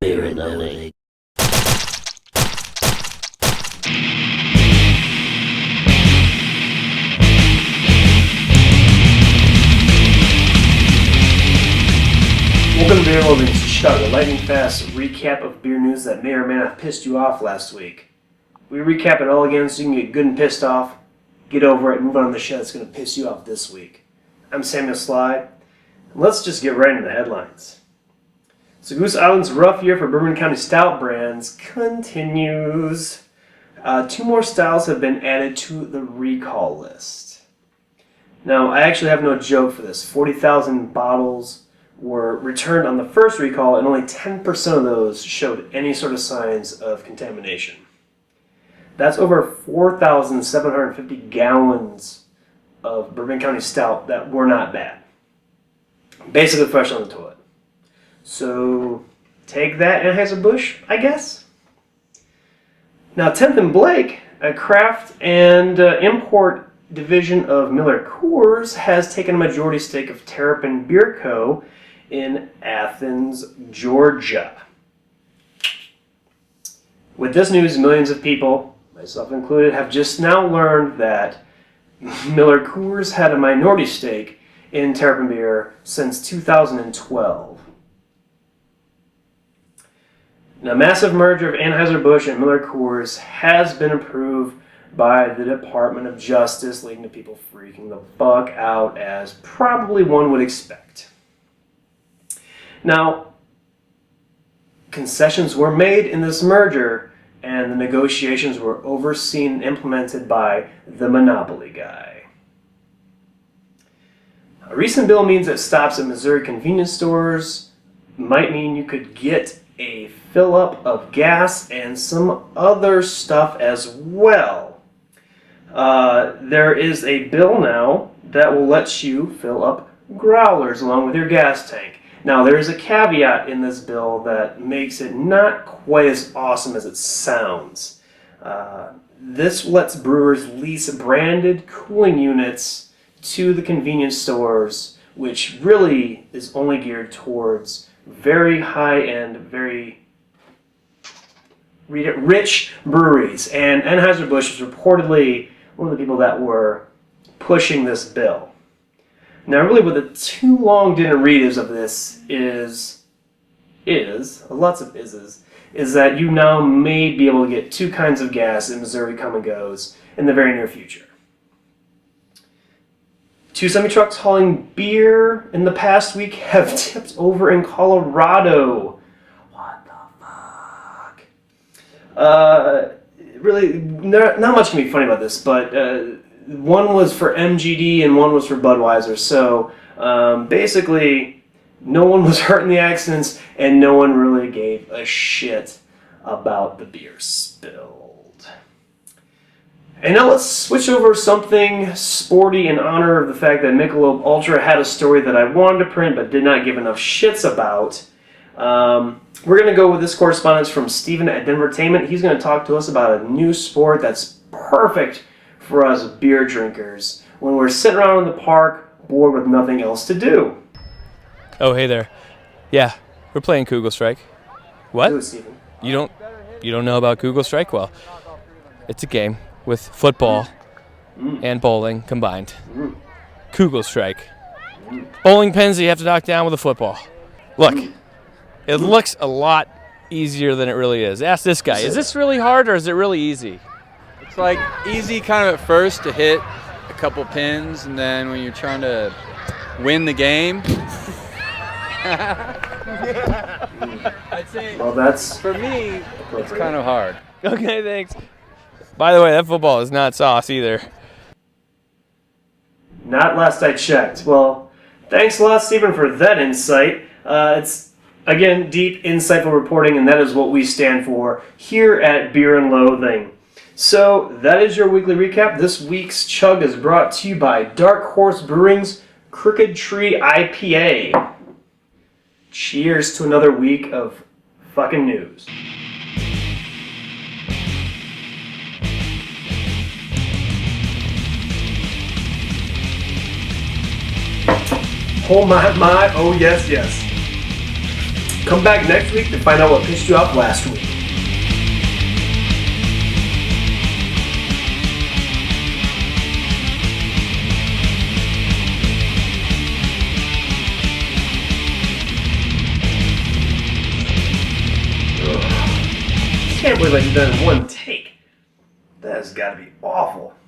Fear and loathing. Welcome to Beer and Loathing's Chug, a lightning fast recap of beer news that may or may not have pissed you off last week. We recap it all again so you can get good and pissed off, get over it, and move on to the shit that's going to piss you off this week. I'm Samuel Sly, and let's just get right into the headlines. So Goose Island's rough year for Bourbon County Stout brands continues. 2 more styles have been added to the recall list. Now, I actually have no joke for this. 40,000 bottles were returned on the first recall, and only 10% of those showed any sort of signs of contamination. That's over 4,750 gallons of Bourbon County Stout that were not bad. Basically fresh on the toilet. So, take that, Anheuser-Busch, I guess. Now, 10th and Blake, a craft and import division of Miller Coors, has taken a majority stake of Terrapin Beer Co. in Athens, Georgia. With this news, millions of people, myself included, have just now learned that Miller Coors had a minority stake in Terrapin Beer since 2012. Now, a massive merger of Anheuser-Busch and Miller Coors has been approved by the Department of Justice, leading to people freaking the fuck out, as probably one would expect. Now, concessions were made in this merger, and the negotiations were overseen and implemented by the monopoly guy. A recent bill means that stops at Missouri convenience stores might mean you could get a fill-up of gas and some other stuff as well. There is a bill now that will let you fill up growlers along with your gas tank. Now, there is a caveat in this bill that makes it not quite as awesome as it sounds. This lets brewers lease branded cooling units to the convenience stores, which really is only geared towards very high-end, very rich breweries. And Anheuser-Busch was reportedly one of the people that were pushing this bill. Now, really, what the too long didn't read of this is lots of is that you now may be able to get 2 kinds of gas in Missouri come and goes in the very near future. 2 semi-trucks hauling beer in the past week have tipped over in Colorado. What the fuck? Really, not much can be funny about this, but one was for MGD and one was for Budweiser. So basically, no one was hurt in the accidents, and no one really gave a shit about the beer spilled. And now let's switch over something sporty in honor of the fact that Michelob Ultra had a story that I wanted to print but did not give enough shits about. We're going to go with this correspondence from Steven at Denvertainment. He's going to talk to us about a new sport that's perfect for us beer drinkers when we're sitting around in the park bored with nothing else to do. Oh, hey there. Yeah, we're playing Kugel Strike. What? Do it, Steven. You don't know about Kugel Strike? Well, it's a game with football and bowling combined. Kugel Strike. Bowling pins that you have to knock down with a football. Look, it looks a lot easier than it really is. Ask this guy. Is this really hard or is it really easy? It's like easy kind of at first to hit a couple pins, and then when you're trying to win the game, I'd say, Well, that's for me, it's kind of hard. Okay, thanks. By the way, that football is not sauce either. not last I checked. Well, thanks a lot, Stephen, for that insight. It's, again, deep, insightful reporting, and that is what we stand for here at Beer and Loathing. So, that is your weekly recap. This week's Chug is brought to you by Dark Horse Brewing's Crooked Tree IPA. Cheers to another week of fucking news. Oh my, oh yes, yes. Come back next week to find out what pissed you off last week. I can't believe I did that in one take. That has got to be awful.